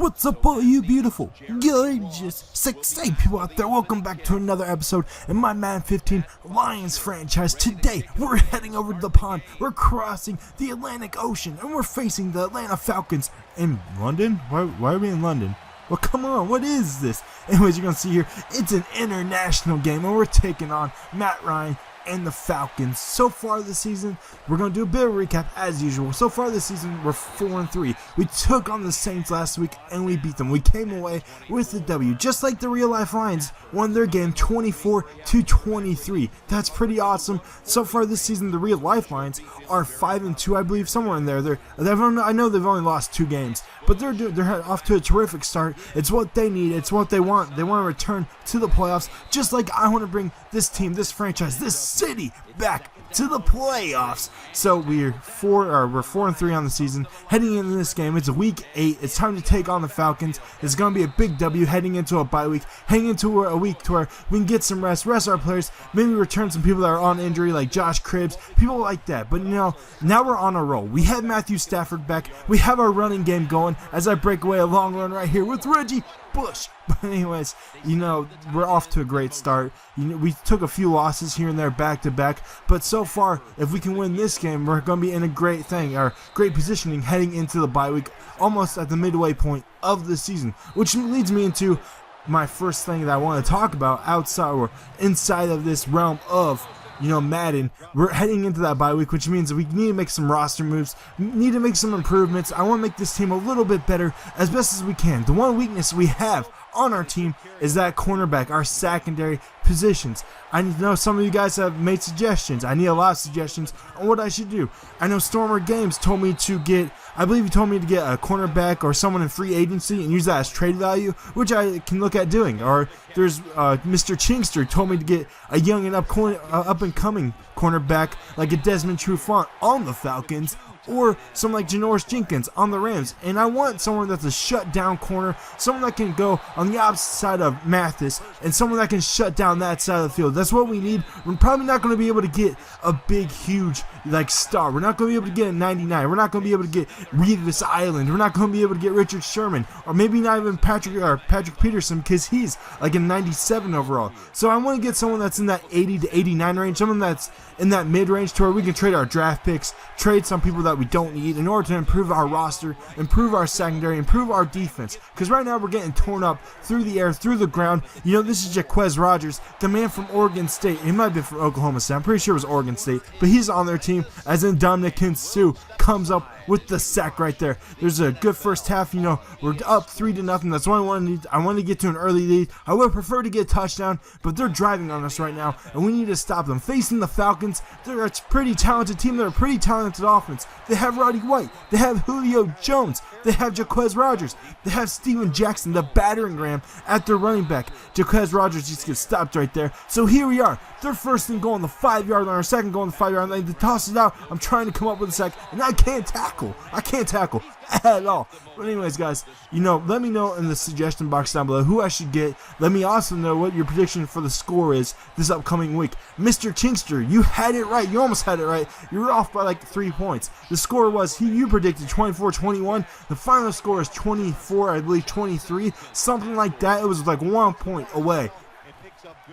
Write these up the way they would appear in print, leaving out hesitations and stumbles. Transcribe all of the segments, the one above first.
What's up, all you beautiful, gorgeous, sexy people out there? Welcome back to another episode in my Madden 15 Lions franchise. Today, we're heading over to the pond. We're crossing the Atlantic Ocean, and we're facing the Atlanta Falcons in London. Why are we in London? Well, come on, what is this? Anyways, you're going to see here, it's an international game, and we're taking on Matt Ryan and the Falcons. So far this season, we're going to do a bit of a recap as usual. So far this season, we're 4-3. We took on the Saints last week and we beat them. We came away with the W, just like the real life Lions won their game 24-23. That's pretty awesome. So far this season, the real life Lions are 5-2, I believe, somewhere in there. I know they've only lost 2 games, but they're off to a terrific start. It's what they need. It's what they want. They want to return to the playoffs, just like I want to bring this team, this franchise, this city back to the playoffs. So we're 4-3 on the season. Heading into this game, it's week 8. It's time to take on the Falcons. It's going to be a big W heading into a bye week, heading into a week to where we can get some rest our players, maybe return some people that are on injury like Josh Cribbs, people like that. But now we're on a roll. We have Matthew Stafford back. We have our running game going as I break away a long run right here with Reggie Bush. But anyways, we're off to a great start. We took a few losses here and there back to back, but so far, if we can win this game, we're going to be in a great positioning heading into the bye week, almost at the midway point of the season, which leads me into my first thing that I want to talk about outside or inside of this realm of Madden. We're heading into that bye week, which means we need to make some roster moves, need to make some improvements. I want to make this team a little bit better as best as we can. The one weakness we have on our team is that cornerback, our secondary positions. I know some of you guys have made suggestions. I need a lot of suggestions on what I should do. I know Stormer Games told me to get, I believe he told me to get a cornerback or someone in free agency and use that as trade value, which I can look at doing. Or there's Mr. Chingster told me to get a young and up and coming cornerback like a Desmond Trufant on the Falcons, or someone like Janoris Jenkins on the Rams. And I want someone that's a shutdown corner, someone that can go on the opposite side of Mathis, and someone that can shut down that side of the field. That's what we need. We're probably not going to be able to get a big, huge, star. We're not going to be able to get a 99. We're not going to be able to get Reedus Island. We're not going to be able to get Richard Sherman, or maybe not even Patrick Peterson, because he's like a 97 overall. So I want to get someone that's in that 80 to 89 range, someone that's in that mid-range to where we can trade our draft picks, trade some people that we don't need in order to improve our roster, improve our secondary, improve our defense. Because right now we're getting torn up through the air, through the ground. This is Jaquez Rogers, the man from Oregon State. He might have been from Oklahoma State. I'm pretty sure it was Oregon State. But he's on their team, as in Danek Sue comes up with the sack right there. There's a good first half. We're up 3-0. That's what I want to get to an early lead. I would prefer to get a touchdown, but they're driving on us right now, and we need to stop them. Facing the Falcons, they're a pretty talented team. They're a pretty talented offense. They have Roddy White. They have Julio Jones. They have Jaquez Rogers. They have Steven Jackson, the battering ram, at their running back. Jaquez Rogers just gets stopped right there. So here we are. They're first and goal on the 5-yard line, or second goal on the 5-yard line. They toss it out. I'm trying to come up with a sack, and I can't tackle. I can't tackle at all. But anyways, guys, let me know in the suggestion box down below who I should get. Let me also know what your prediction for the score is this upcoming week. Mr. Chingster, you had it right. You almost had it right. You were off by 3 points. The score was, you predicted 24-21. The final score is 24, I believe 23, something like that. It was 1 point away.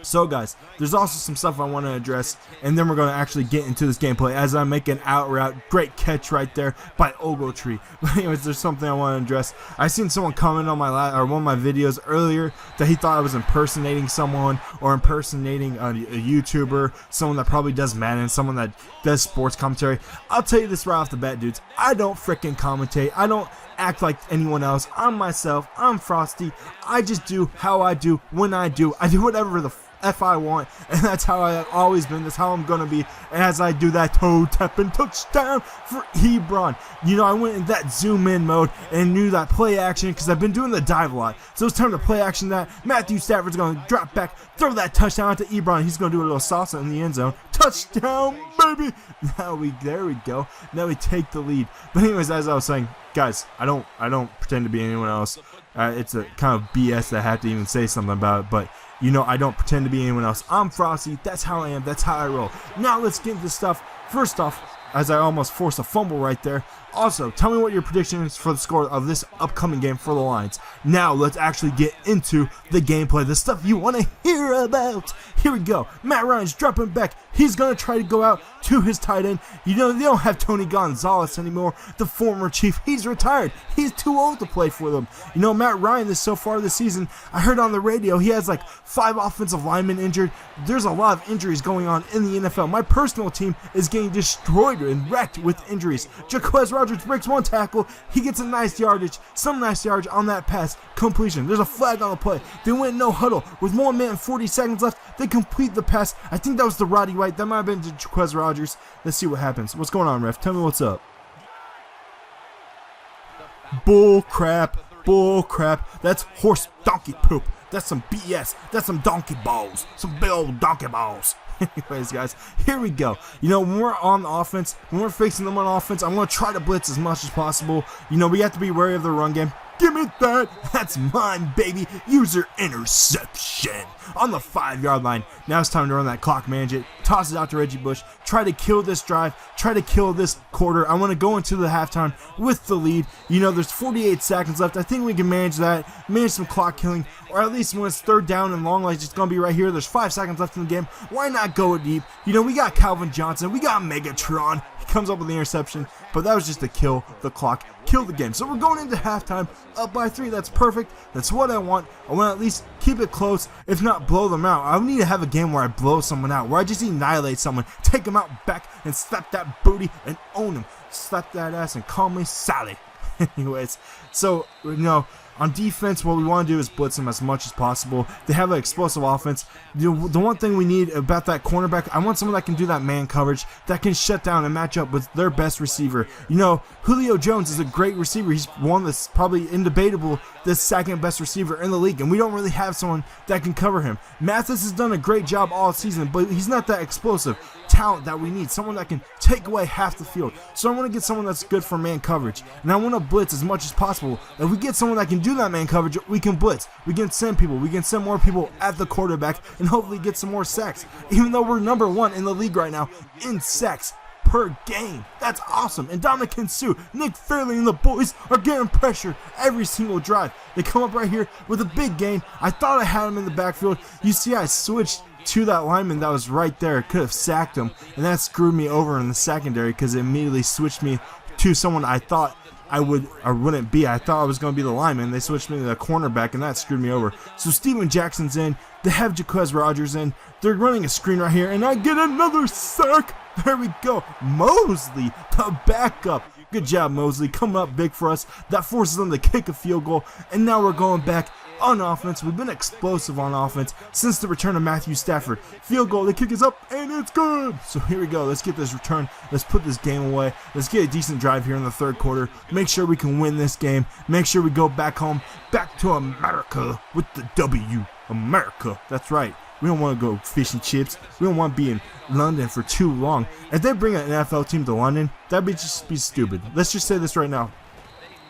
So guys, there's also some stuff I want to address, and then we're going to actually get into this gameplay as I make an out route. Great catch right there by Ogletree. But anyways, there's something I want to address. I seen someone comment on one of my videos earlier that he thought I was impersonating someone, or impersonating a YouTuber, someone that probably does Madden, someone that does sports commentary. I'll tell you this right off the bat, dudes. I don't freaking commentate. I don't act like anyone else. I'm myself. I'm FrostTee. I just do how I do when I do. I do whatever the F I want, and that's how I've always been. That's how I'm gonna be. And as I do that toe tapping touchdown for Hebron, I went in that zoom in mode and knew that play action, because I've been doing the dive a lot. So it's time to play action that. Matthew Stafford's gonna drop back, throw that touchdown out to Hebron. He's gonna do a little salsa in the end zone. Touchdown, baby! There we go. Now we take the lead. But anyways, as I was saying, guys, I don't pretend to be anyone else. It's a kind of BS that I have to even say something about it, but I don't pretend to be anyone else. I'm FrostTee. That's how I am. That's how I roll. Now let's get into stuff. First off, as I almost force a fumble right there. Also, tell me what your prediction is for the score of this upcoming game for the Lions. Now, let's actually get into the gameplay, the stuff you want to hear about. Here we go. Matt Ryan's dropping back. He's going to try to go out to his tight end. You know, they don't have Tony Gonzalez anymore, the former Chief. He's retired. He's too old to play for them. You know, Matt Ryan, so far this season, I heard on the radio, he has like 5 offensive linemen injured. There's a lot of injuries going on in the NFL. My personal team is getting destroyed and wrecked with injuries. Jaquez Rogers breaks 1 tackle. He gets some nice yardage on that pass completion. There's a flag on the play. They went no huddle. With 1 minute and 40 seconds left, they complete the pass. I think that was the Roddy White. That might have been Jaquez Rogers. Let's see what happens. What's going on, ref? Tell me what's up. Bull crap. Bull crap. That's horse donkey poop. That's some BS. That's some donkey balls. Some big old donkey balls. Anyways, guys, here we go. You know, when we're on offense, when we're facing them on offense, I'm going to try to blitz as much as possible. You know, we have to be wary of the run game. Give me that. That's mine, baby. User interception on the 5-yard line. Now it's time to run that clock management. Toss it out to Reggie Bush. Try to kill this drive. Try to kill this quarter. I want to go into the halftime with the lead. You know, there's 48 seconds left. I think we can manage that. Manage some clock killing. Or at least when it's 3rd down and long, like it's going to be right here. There's 5 seconds left in the game. Why not go deep? You know, we got Calvin Johnson. We got Megatron. He comes up with the interception. But that was just to kill the clock. Kill the game. So we're going into halftime up by 3. That's perfect. That's what I want. I want to at least keep it close, if not blow them out. I need to have a game where I blow someone out, where I just annihilate someone, take them out back, and slap that booty and own them. Slap that ass and call me Sally. Anyways, so, you know, on defense, what we want to do is blitz them as much as possible. They have an explosive offense. The one thing we need about that cornerback, I want someone that can do that man coverage, that can shut down and match up with their best receiver. You know, Julio Jones is a great receiver. He's one that's probably indebatable the 2nd best receiver in the league, and we don't really have someone that can cover him. Mathis has done a great job all season, but he's not that explosive talent that we need. Someone that can take away half the field. So I want to get someone that's good for man coverage, and I want to blitz as much as possible. If we get someone that can do that man coverage, we can blitz. We can send people. We can send more people at the quarterback and hopefully get some more sacks. Even though we're number 1 in the league right now in sacks per game. That's awesome. And Danek and Sue, Nick Fairley and the boys are getting pressure every single drive. They come up right here with a big gain. I thought I had him in the backfield. You see, I switched to that lineman that was right there. Could have sacked him, and that screwed me over in the secondary because it immediately switched me to someone I thought I would or wouldn't be. I thought I was going to be the lineman. They switched me to the cornerback, and that screwed me over. So Steven Jackson's in. They have Jaquez Rogers in. They're running a screen right here, and I get another sack. There we go. Mosley, the backup. Good job, Mosley. Coming up big for us. That forces them to kick a field goal, and now we're going back on offense. We've been explosive on offense since the return of Matthew Stafford. Field goal, the kick is up, and it's good. So here we go. Let's get this return. Let's put this game away. Let's get a decent drive here in the 3rd quarter. Make sure we can win this game. Make sure we go back home, back to America with the W. America. That's right. We don't want to go fish and chips. We don't want to be in London for too long. If they bring an NFL team to London, that'd just be stupid. Let's just say this right now.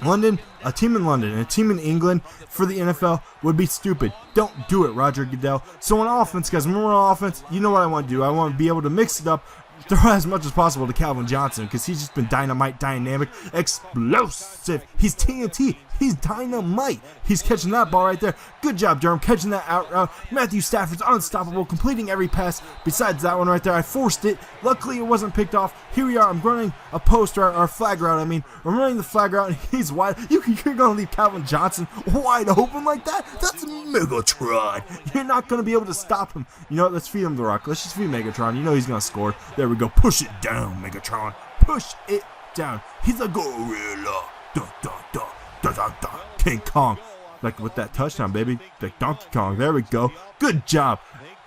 London, a team in London and a team in England for the NFL would be stupid. Don't do it, Roger Goodell. So on offense, guys, when we're on offense, you know what I want to do. I want to be able to mix it up, throw as much as possible to Calvin Johnson because he's just been dynamite, dynamic, explosive. He's TNT. He's dynamite. He's catching that ball right there. Good job, Durham, catching that out route. Matthew Stafford's unstoppable, completing every pass besides that one right there. I forced it. Luckily, it wasn't picked off. Here we are. I'm running a post route, or flag route, I mean. I'm running the flag route, and he's wide. You're going to leave Calvin Johnson wide open like that? That's Megatron. You're not going to be able to stop him. You know what? Let's feed him the rock. Let's just feed Megatron. You know he's going to score. There we go. Push it down, Megatron. Push it down. He's a gorilla. Dun, dun, dun. Da, da, da. King Kong, like with that touchdown, baby, like Donkey Kong. There we go. Good job,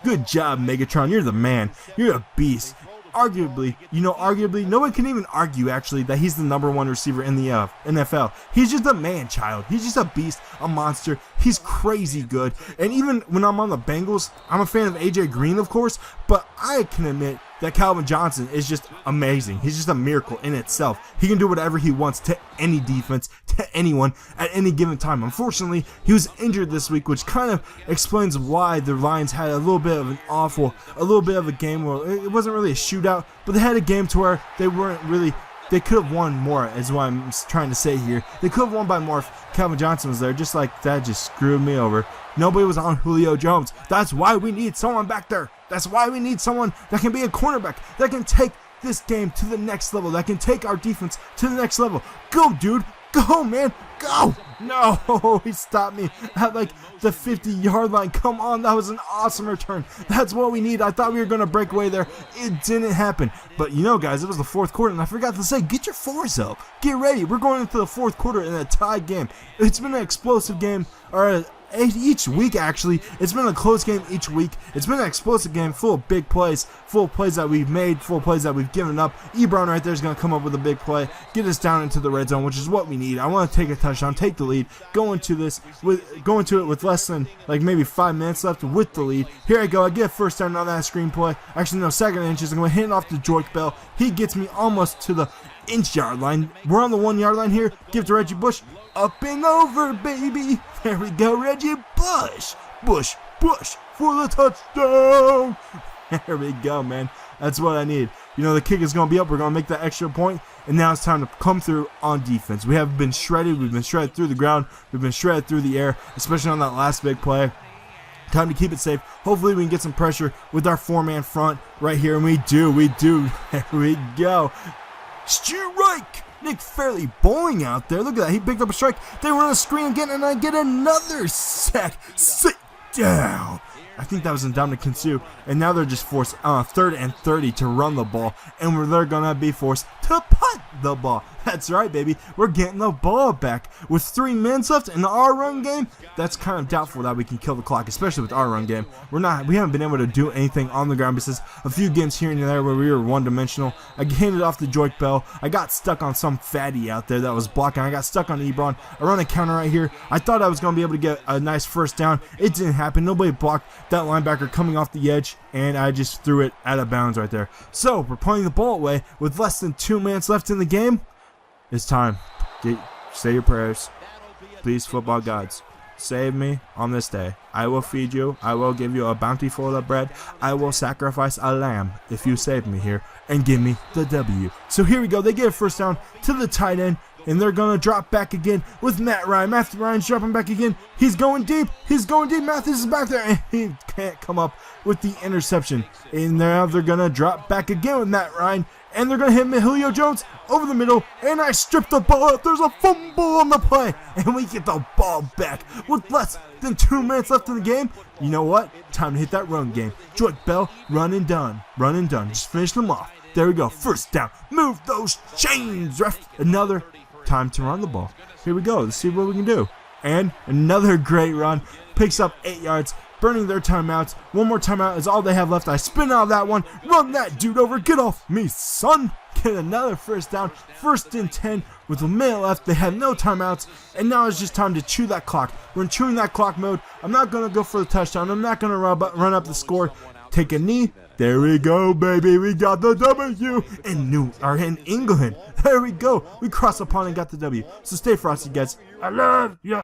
Megatron. You're the man. You're a beast. Arguably, no one can even argue actually that he's the #1 receiver in the NFL. He's just a man-child. He's just a beast, a monster. He's crazy good. And even when I'm on the Bengals, I'm a fan of AJ Green, of course, but I can admit that Calvin Johnson is just amazing. He's just a miracle in itself. He can do whatever he wants to any defense, to anyone, at any given time. Unfortunately, he was injured this week, which kind of explains why the Lions had a little bit of a game where it wasn't really a shootout, but they had a game to where they could have won more, is what I'm trying to say here. They could have won by more if Calvin Johnson was there. Just like that just screwed me over. Nobody was on Julio Jones. That's why we need someone back there. That's why we need someone that can be a cornerback, that can take this game to the next level, that can take our defense to the next level. Go, dude. Go, man. Go. No, he stopped me at like the 50-yard line. Come on, that was an awesome return. That's what we need. I thought we were going to break away there. It didn't happen. But you know, guys, it was the fourth quarter, and I forgot to say, get your fours up. Get ready. We're going into the fourth quarter in a tied game. It's been an explosive game, or each week, actually. It's been a close game each week. It's been an explosive game full of big plays, full of plays that we've made, full of plays that we've given up. Ebron right there is going to come up with a big play, get us down into the red zone, which is what we need. I want to take a touchdown, take the lead, go into it with less than like maybe 5 minutes left with the lead. Here I go. I get a first down on that screen play. Actually, no, second inches. I'm going to hit it off to Joik Bell. He gets me almost to the inch-yard line. We're on the 1-yard line here. Give it to Reggie Bush. Up and over, baby. There we go, Reggie Bush. Bush for the touchdown. There we go, man. That's what I need. You know, the kick is going to be up. We're going to make that extra point. And now it's time to come through on defense. We have been shredded. We've been shredded through the ground. We've been shredded through the air, especially on that last big play. Time to keep it safe. Hopefully we can get some pressure with our 4-man front right here. And we do. There we go. Strike! Nick Fairley bowling out there. Look at that. He picked up a strike. They run a screen again, and I get another sack. Sit down. I think that was in Danek Sue. And now they're just forced 3rd and 30 to run the ball. And they're going to be forced to punt the ball. That's right, baby. We're getting the ball back. With 3 minutes left in our run game, that's kind of doubtful that we can kill the clock, especially with our run game. We haven't been able to do anything on the ground besides a few games here and there where we were one-dimensional. I handed off to Joik Bell. I got stuck on some fatty out there that was blocking. I got stuck on Ebron. I run a counter right here. I thought I was going to be able to get a nice first down. It didn't happen. Nobody blocked that linebacker coming off the edge, and I just threw it out of bounds right there. So, we're punting the ball away with less than 2 minutes left in the game. It's time. Say your prayers. Please, football gods, save me on this day. I will feed you. I will give you a bounty full of bread. I will sacrifice a lamb if you save me here and give me the W. So here we go. They get a first down to the tight end, and they're going to drop back again with Matt Ryan. Matt Ryan's dropping back again. He's going deep. Mathis is back there, and he can't come up with the interception. And now they're going to drop back again with Matt Ryan, and they're going to hit Julio Jones over the middle, and I strip the ball out. There's a fumble on the play, and we get the ball back with less than 2 minutes left in the game. You know what? Time to hit that run game. Joik Bell, run and done. Just finish them off. There we go. First down. Move those chains, ref. Another time to run the ball. Here we go. Let's see what we can do. And another great run. Picks up 8 yards. Burning their timeouts. One more timeout is all they have left. I spin out of that one. Run that dude over. Get off me, son. Get another first down. 1st and 10 with a minute left. They have no timeouts. And now it's just time to chew that clock. We're in chewing that clock mode. I'm not going to go for the touchdown. I'm not going to run up the score. Take a knee. There we go, baby. We got the W in England. There we go. We crossed the pond and got the W. So stay frosty, guys. I love you.